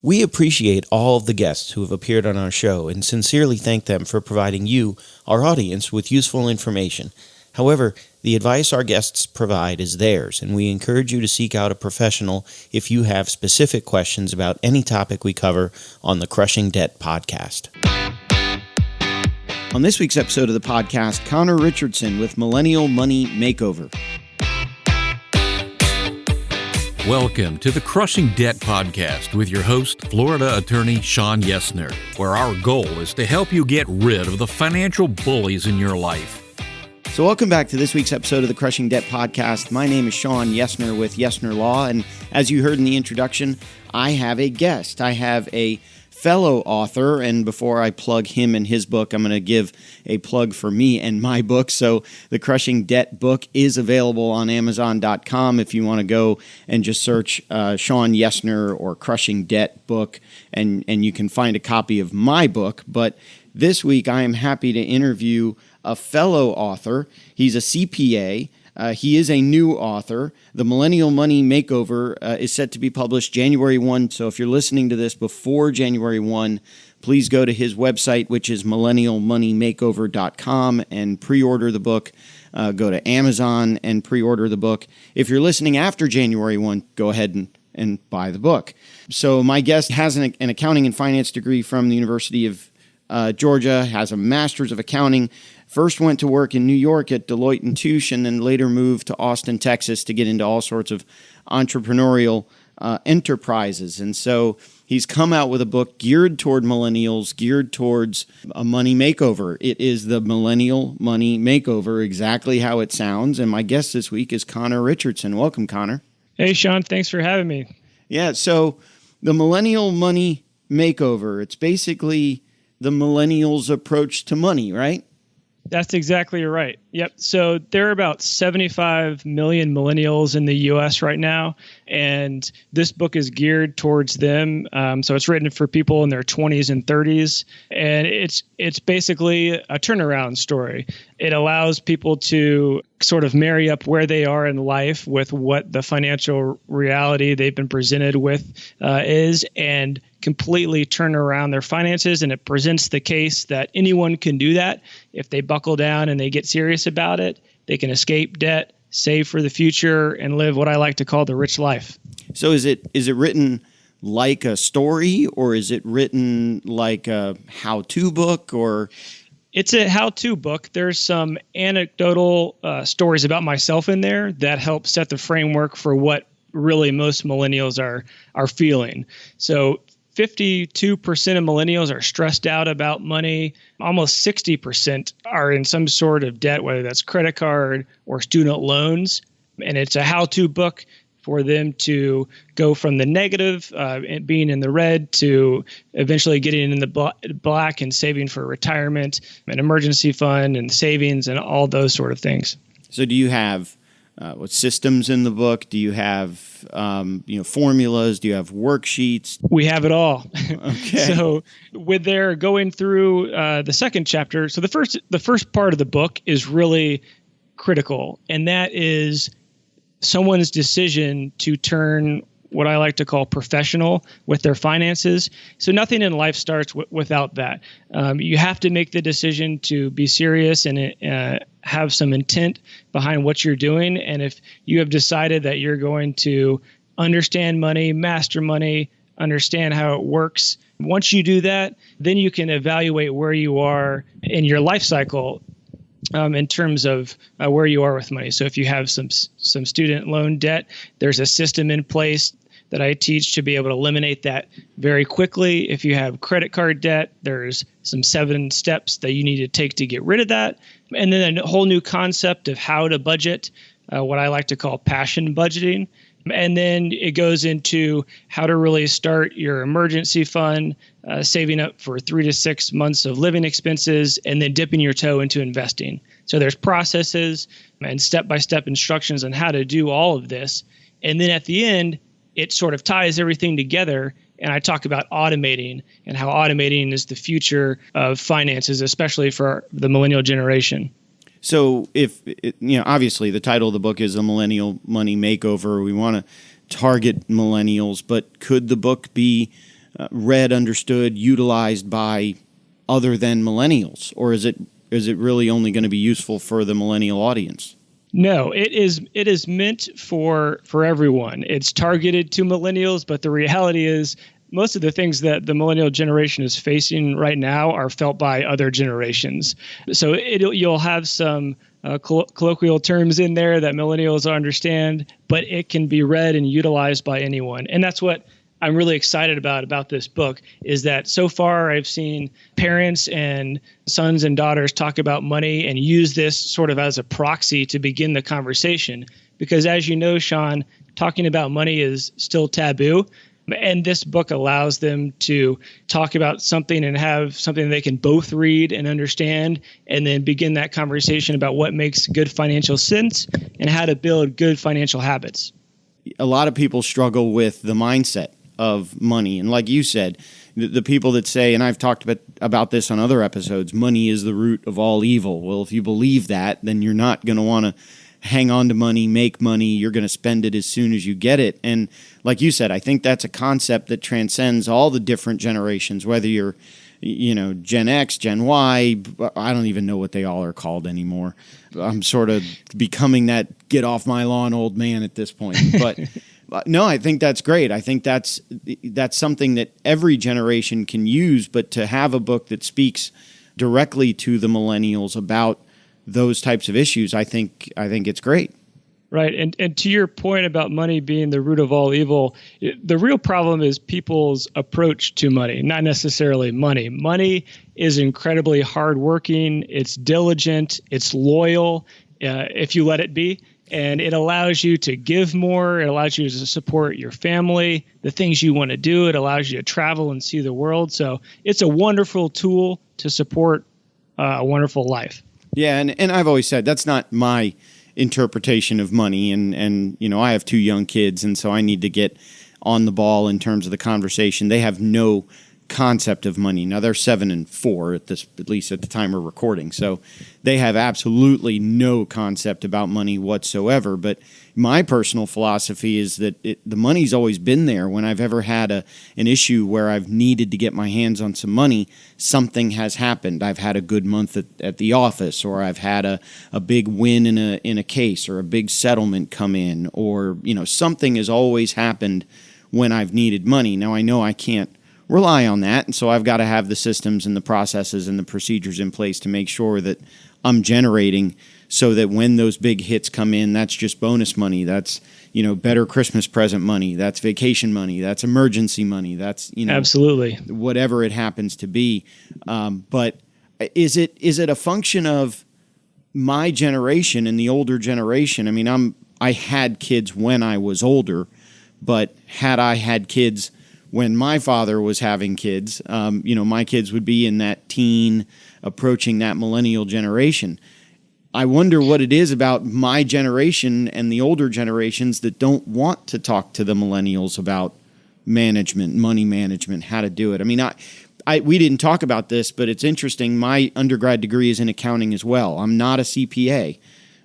We appreciate all of the guests who have appeared on our show and sincerely thank them for providing you, our audience, with useful information. However, the advice our guests provide is theirs, and we encourage you to seek out a professional if you have specific questions about any topic we cover on the Crushing Debt podcast. On this week's episode of the podcast, Conor Richardson with Millennial Money Makeover. Welcome to the Crushing Debt Podcast with your host, Florida attorney Sean Yesner, where our goal is to help you get rid of the financial bullies in your life. So welcome back to this week's episode of the Crushing Debt Podcast. My name is Sean Yesner with Yesner Law, and as you heard in the introduction, I have a guest. I have a fellow author, and before I plug him and his book, I'm going to give a plug for me and my book. So the Crushing Debt book is available on Amazon.com if you want to go and just search Sean Yesner or Crushing Debt book, and you can find a copy of my book. But this week, I am happy to interview a fellow author. He's a CPA. He is a new author. The Millennial Money Makeover is set to be published January 1. So if you're listening to this before January 1, please go to his website, which is millennialmoneymakeover.com, and pre-order the book. Go to Amazon and pre-order the book. If you're listening after January 1, go ahead and buy the book. So my guest has an accounting and finance degree from the University of Georgia, has a master's of accounting. First went to work in New York at Deloitte & Touche, and then later moved to Austin, Texas to get into all sorts of entrepreneurial enterprises. And so he's come out with a book geared toward millennials, geared towards a money makeover. It is the Millennial Money Makeover, exactly how it sounds. And my guest this week is Conor Richardson. Welcome, Conor. Hey, Sean. Thanks for having me. Yeah, so the Millennial Money Makeover, it's basically the millennials' approach to money, right? That's exactly right. Yep. So there are about 75 million millennials in the U.S. right now, and this book is geared towards them. So it's written for people in their 20s and 30s, and it's basically a turnaround story. It allows people to sort of marry up where they are in life with what the financial reality they've been presented with is, and completely turn around their finances. And it presents the case that anyone can do that if they buckle down and they get serious about it. They can escape debt, save for the future, and live what I like to call the rich life. So is it written like a story, or is it written like a how-to book, or? It's a how-to book. There's some anecdotal stories about myself in there that help set the framework for what really most millennials are feeling. So 52% of millennials are stressed out about money. Almost 60% are in some sort of debt, whether that's credit card or student loans. And it's a how-to book for them to go from the negative, being in the red, to eventually getting in the black and saving for retirement, an emergency fund, and savings, and all those sort of things. So do you have what systems in the book? Do you have formulas? Do you have worksheets? We have it all. Okay. So with their going through the second chapter, so the first part of the book is really critical, and that is someone's decision to turn what I like to call professional with their finances. So nothing in life starts without that. You have to make the decision to be serious and have some intent behind what you're doing. And if you have decided that you're going to understand money, master money, understand how it works, once you do that, then you can evaluate where you are in your life cycle in terms of where you are with money. So if you have some student loan debt, there's a system in place that I teach to be able to eliminate that very quickly. If you have credit card debt, there's some 7 steps that you need to take to get rid of that. And then a whole new concept of how to budget, what I like to call passion budgeting. And then it goes into how to really start your emergency fund, saving up for 3 to 6 months of living expenses, and then dipping your toe into investing. So there's processes and step-by-step instructions on how to do all of this. And then at the end, it sort of ties everything together. And I talk about automating and how automating is the future of finances, especially for the millennial generation. So obviously the title of the book is A Millennial Money Makeover. We want to target millennials, but could the book be read, understood, utilized by other than millennials, or is it really only going to be useful for the millennial audience? No, it is meant for everyone. It's targeted to millennials, but the reality is most of the things that the millennial generation is facing right now are felt by other generations. So you'll have some colloquial terms in there that millennials understand, but it can be read and utilized by anyone. And that's what I'm really excited about this book, is that so far I've seen parents and sons and daughters talk about money and use this sort of as a proxy to begin the conversation. Because as you know, Sean, talking about money is still taboo. And this book allows them to talk about something and have something they can both read and understand, and then begin that conversation about what makes good financial sense and how to build good financial habits. A lot of people struggle with the mindset of money. And like you said, the people that say, and I've talked about this on other episodes, money is the root of all evil. Well, if you believe that, then you're not going to want to hang on to money, make money. You're going to spend it as soon as you get it. And like you said, I think that's a concept that transcends all the different generations, whether you're, Gen X, Gen Y, I don't even know what they all are called anymore. I'm sort of becoming that get off my lawn old man at this point. But no, I think that's great. I think that's something that every generation can use, but to have a book that speaks directly to the millennials about those types of issues, I think it's great. Right. And to your point about money being the root of all evil, the real problem is people's approach to money, not necessarily money. Money is incredibly hardworking. It's diligent. It's loyal, if you let it be. And it allows you to give more. It allows you to support your family, the things you want to do. It allows you to travel and see the world. So it's a wonderful tool to support a wonderful life. Yeah. And I've always said that's not my interpretation of money. And I have 2 young kids, and so I need to get on the ball in terms of the conversation. They have no concept of money. Now they're 7 and 4 at least at the time we're recording. So they have absolutely no concept about money whatsoever. But my personal philosophy is that the money's always been there. When I've ever had an issue where I've needed to get my hands on some money, something has happened. I've had a good month at the office, or I've had a big win in a case, or a big settlement come in, or something has always happened when I've needed money. Now I know I can't rely on that, and so I've got to have the systems and the processes and the procedures in place to make sure that I'm generating, so that when those big hits come in, that's just bonus money. That's better Christmas present money. That's vacation money. That's emergency money. That's absolutely whatever it happens to be. But is it a function of my generation and the older generation? I mean, I had kids when I was older, but had I had kids when my father was having kids, my kids would be in that teen, approaching that millennial generation. I wonder what it is about my generation and the older generations that don't want to talk to the millennials about management, money management, how to do it. I mean, we didn't talk about this, but it's interesting. My undergrad degree is in accounting as well. I'm not a CPA,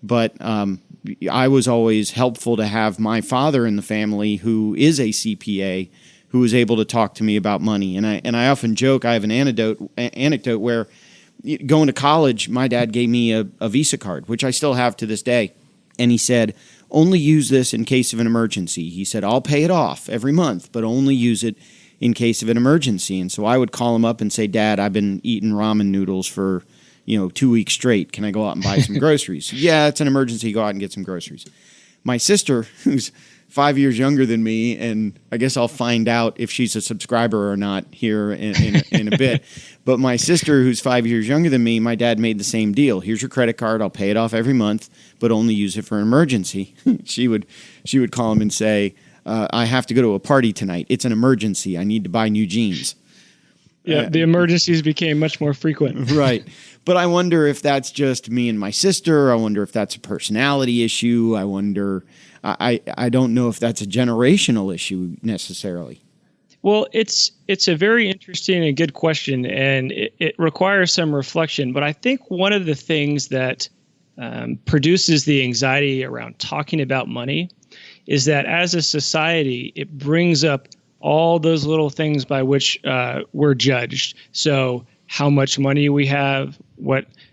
but I was always helpful to have my father in the family, who is a CPA, who was able to talk to me about money. And I often joke, I have an anecdote where going to college, my dad gave me a Visa card, which I still have to this day. And he said, only use this in case of an emergency. He said, I'll pay it off every month, but only use it in case of an emergency. And so I would call him up and say, Dad, I've been eating ramen noodles for 2 weeks straight. Can I go out and buy some groceries? Yeah, it's an emergency. Go out and get some groceries. My sister, who's 5 years younger than me, and I guess I'll find out if she's a subscriber or not here in a bit. But my sister, who's 5 years younger than me, my dad made the same deal. Here's your credit card. I'll pay it off every month, but only use it for an emergency. She would call him and say, I have to go to a party tonight. It's an emergency. I need to buy new jeans. Yeah, the emergencies became much more frequent. Right. But I wonder if that's just me and my sister. I wonder if that's a personality issue. I wonder, I don't know if that's a generational issue necessarily. Well, it's a very interesting and good question, and it requires some reflection. But I think one of the things that produces the anxiety around talking about money is that as a society, it brings up all those little things by which we're judged. So how much money we have,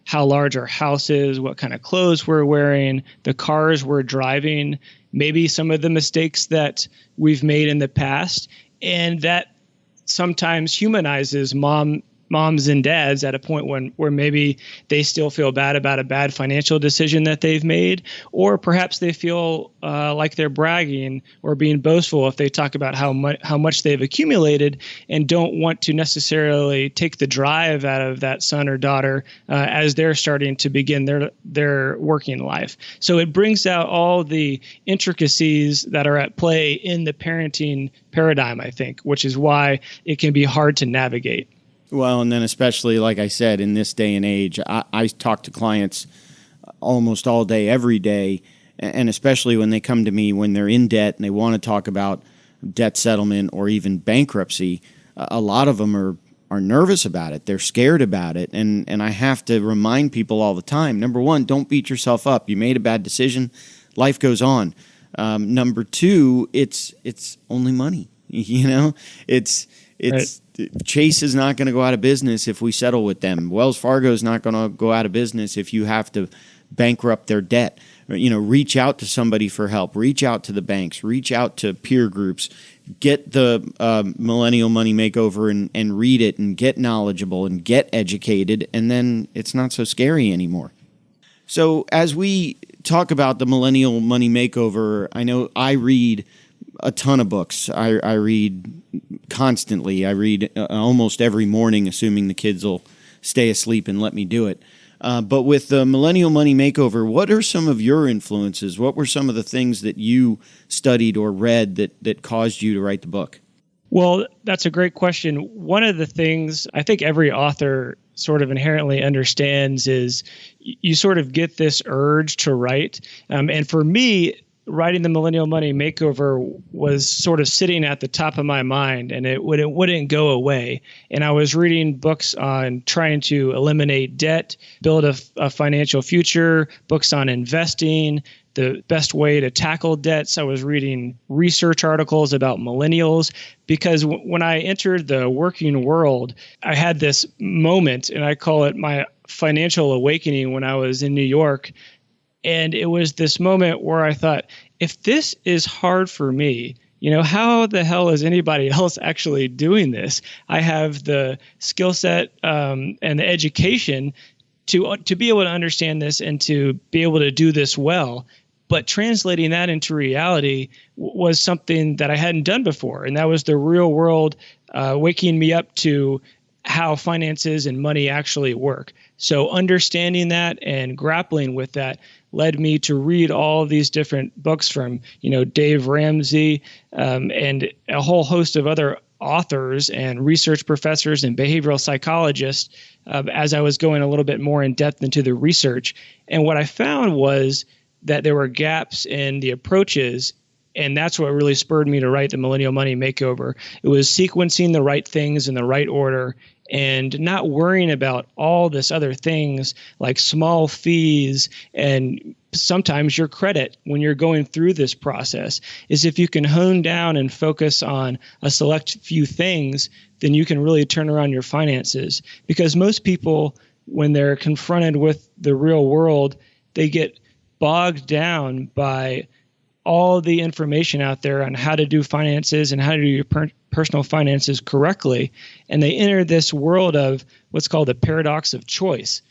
how large our house is, what kind of clothes we're wearing, the cars we're driving, maybe some of the mistakes that we've made in the past. And that sometimes humanizes moms and dads at a point where maybe they still feel bad about a bad financial decision that they've made, or perhaps they feel like they're bragging or being boastful if they talk about how much they've accumulated and don't want to necessarily take the drive out of that son or daughter as they're starting to begin their working life. So it brings out all the intricacies that are at play in the parenting paradigm, I think, which is why it can be hard to navigate. Well, and then especially, like I said, in this day and age, I talk to clients almost all day, every day, and especially when they come to me when they're in debt and they want to talk about debt settlement or even bankruptcy. A lot of them are nervous about it. They're scared about it, and I have to remind people all the time, number one, don't beat yourself up. You made a bad decision. Life goes on. Number two, it's only money. It's right. Chase is not going to go out of business if we settle with them. Wells Fargo is not going to go out of business if you have to bankrupt their debt. Reach out to somebody for help. Reach out to the banks. Reach out to peer groups. Get the Millennial Money Makeover and read it and get knowledgeable and get educated, and then it's not so scary anymore. So as we talk about the Millennial Money Makeover, I know I read a ton of books. I read constantly. I read almost every morning, assuming the kids will stay asleep and let me do it. But with the Millennial Money Makeover, what are some of your influences? What were some of the things that you studied or read that caused you to write the book? Well, that's a great question. One of the things I think every author sort of inherently understands is you sort of get this urge to write. And for me, writing the Millennial Money Makeover was sort of sitting at the top of my mind, and it wouldn't go away. And I was reading books on trying to eliminate debt, build a financial future, books on investing, the best way to tackle debts. I was reading research articles about millennials because when I entered the working world, I had this moment, and I call it my financial awakening when I was in New York. And it was this moment where I thought, if this is hard for me, how the hell is anybody else actually doing this? I have the skill set and the education to be able to understand this and to be able to do this well. But translating that into reality was something that I hadn't done before. And that was the real world waking me up to how finances and money actually work. So understanding that and grappling with that led me to read all of these different books from, Dave Ramsey and a whole host of other authors and research professors and behavioral psychologists as I was going a little bit more in depth into the research. And what I found was that there were gaps in the approaches. And that's what really spurred me to write the Millennial Money Makeover. It was sequencing the right things in the right order and not worrying about all this other things like small fees and sometimes your credit when you're going through this process. Is if you can hone down and focus on a select few things, then you can really turn around your finances. Because most people, when they're confronted with the real world, they get bogged down by all the information out there on how to do finances and how to do your personal finances correctly. And they enter this world of what's called the paradox of choice.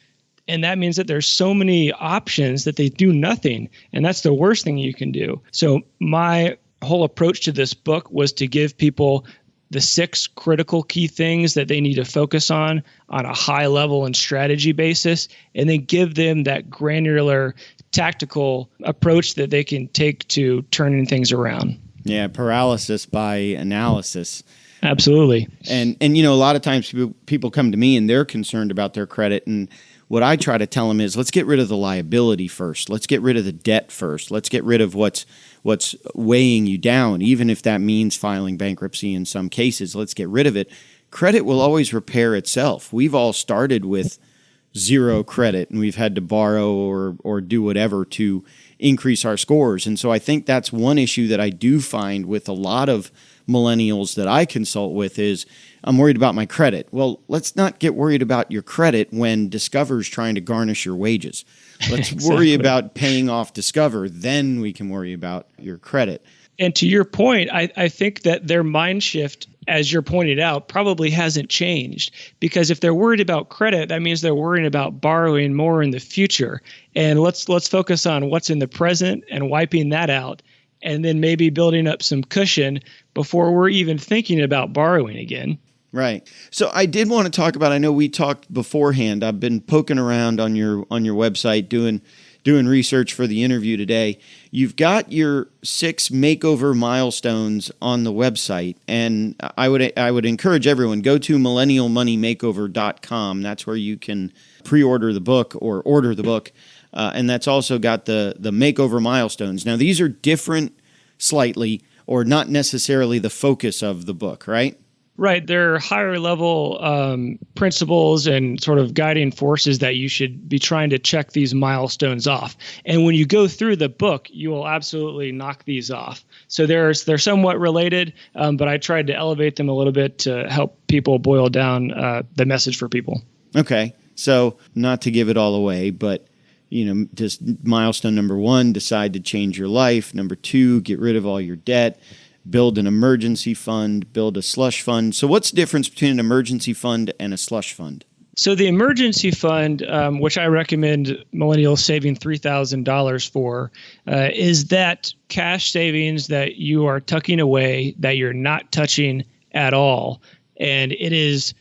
And that means that there's so many options that they do nothing. And that's the worst thing you can do. So my whole approach to this book was to give people the 6 critical key things that they need to focus on a high level and strategy basis, and then give them that granular tactical approach that they can take to turning things around. Yeah, paralysis by analysis. Absolutely. And a lot of times people come to me and they're concerned about their credit, and what I try to tell them is, let's get rid of the liability first. Let's get rid of the debt first. Let's get rid of what's weighing you down, even if that means filing bankruptcy in some cases. Let's get rid of it. Credit will always repair itself. We've all started with zero credit, and we've had to borrow or do whatever to increase our scores. And so I think that's one issue that I do find with a lot of millennials that I consult with is, I'm worried about my credit. Well, let's not get worried about your credit when Discover's trying to garnish your wages. Let's worry about paying off Discover. Then we can worry about your credit. And to your point, I think that their mind shift, as you're pointed out, probably hasn't changed, because if they're worried about credit, that means they're worrying about borrowing more in the future. And let's focus on what's in the present and wiping that out, and then maybe building up some cushion before we're even thinking about borrowing again. Right. So I did want to talk about, I know we talked beforehand. I've been poking around on your website doing research for the interview today. You've got your 6 makeover milestones on the website, and I would encourage everyone, go to millennialmoneymakeover.com. That's where you can pre-order the book or order the book, and that's also got the makeover milestones. Now, these are different slightly, or not necessarily the focus of the book, right? Right. There are higher level principles and sort of guiding forces that you should be trying to check these milestones off. And when you go through the book, you will absolutely knock these off. So they're somewhat related, but I tried to elevate them a little bit to help people boil down the message for people. Okay. So not to give it all away, but just milestone number 1, decide to change your life. Number 2, get rid of all your debt. Build an emergency fund, build a slush fund. So what's the difference between an emergency fund and a slush fund? So the emergency fund, which I recommend millennials saving $3,000 for, is that cash savings that you are tucking away, that you're not touching at all. And it is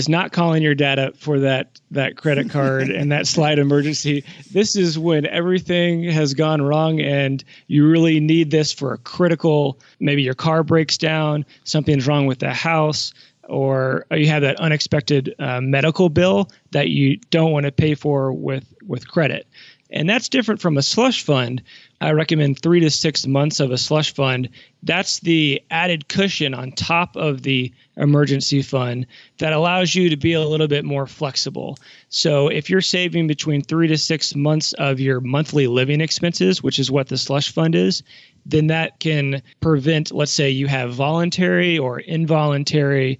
not calling your dad up for that credit card and that slight emergency. This is when everything has gone wrong and you really need this for a critical, maybe your car breaks down, something's wrong with the house, or you have that unexpected medical bill that you don't want to pay for with credit. And that's different from a slush fund. I recommend 3 to 6 months of a slush fund. That's the added cushion on top of the emergency fund that allows you to be a little bit more flexible. So if you're saving between 3 to 6 months of your monthly living expenses, which is what the slush fund is, then that can prevent, let's say you have voluntary or involuntary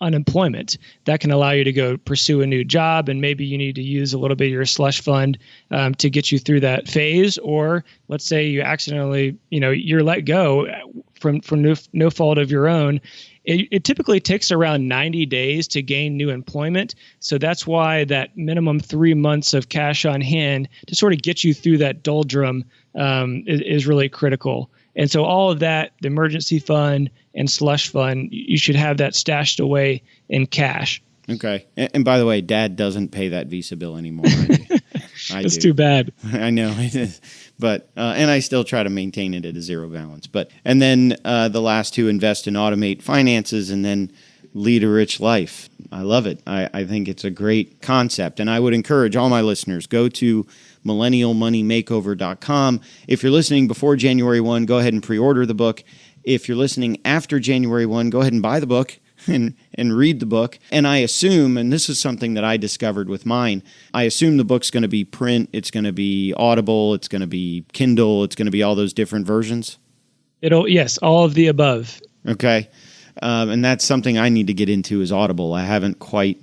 unemployment. That can allow you to go pursue a new job, and maybe you need to use a little bit of your slush fund to get you through that phase. Or let's say you accidentally, you're let go from no fault of your own. It typically takes around 90 days to gain new employment. So that's why that minimum 3 months of cash on hand to sort of get you through that doldrum is really critical. And so all of that, the emergency fund and slush fund, you should have that stashed away in cash. Okay. And by the way, Dad doesn't pay that Visa bill anymore. That's too bad. I know. But and I still try to maintain it at a zero balance. And then the last 2, invest and automate finances, and then lead a rich life. I love it. I think it's a great concept. And I would encourage all my listeners, go to millennialmoneymakeover.com. If you're listening before January 1, go ahead and pre-order the book. If you're listening after January 1, go ahead and buy the book and read the book. And I assume, and this is something that I discovered with mine, I assume the book's going to be print, it's going to be Audible, it's going to be Kindle, it's going to be all those different versions? Yes, all of the above. Okay. And that's something I need to get into is Audible. I haven't quite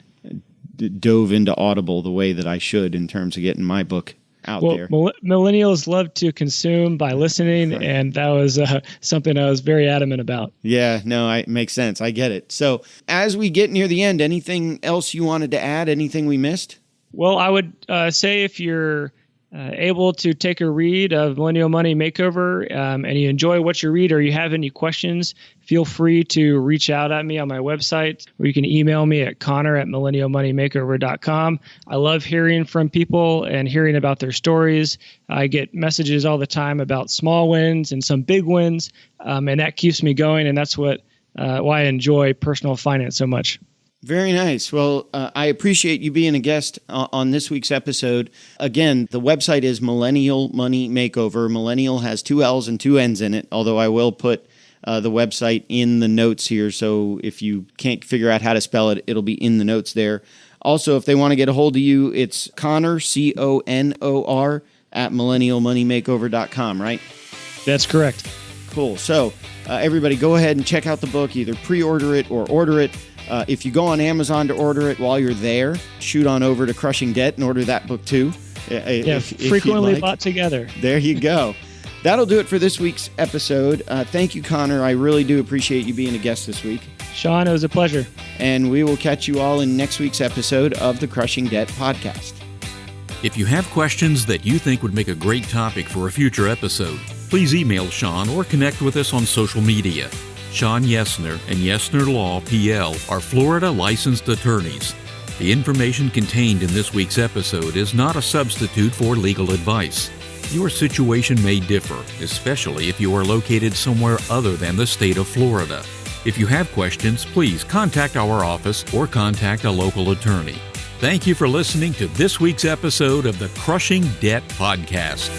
dove into Audible the way that I should in terms of getting my book out there. Millennials love to consume by listening, right. And that was something I was very adamant about. Yeah, no, it makes sense. I get it. So as we get near the end, anything else you wanted to add? Anything we missed? Well, I would say if you're able to take a read of Millennial Money Makeover and you enjoy what you read or you have any questions, feel free to reach out at me on my website, or you can email me at Conor@millennialmoneymakeover.com. I love hearing from people and hearing about their stories. I get messages all the time about small wins and some big wins, and that keeps me going, and that's why I enjoy personal finance so much. Very nice. Well, I appreciate you being a guest on this week's episode. Again, the website is Millennial Money Makeover. Millennial has 2 L's and 2 N's in it, although I will put the website in the notes here. So if you can't figure out how to spell it, it'll be in the notes there. Also, if they want to get a hold of you, it's Conor, Conor, @millennialmoneymakeover.com, right? That's correct. Cool. So everybody go ahead and check out the book, either pre-order it or order it. If you go on Amazon to order it while you're there, shoot on over to Crushing Debt and order that book too. Frequently bought together. There you go. That'll do it for this week's episode. Thank you, Conor. I really do appreciate you being a guest this week. Sean, it was a pleasure. And we will catch you all in next week's episode of the Crushing Debt podcast. If you have questions that you think would make a great topic for a future episode, please email Sean or connect with us on social media. Sean Yesner and Yesner Law, PL, are Florida licensed attorneys. The information contained in this week's episode is not a substitute for legal advice. Your situation may differ, especially if you are located somewhere other than the state of Florida. If you have questions, please contact our office or contact a local attorney. Thank you for listening to this week's episode of the Crushing Debt Podcast.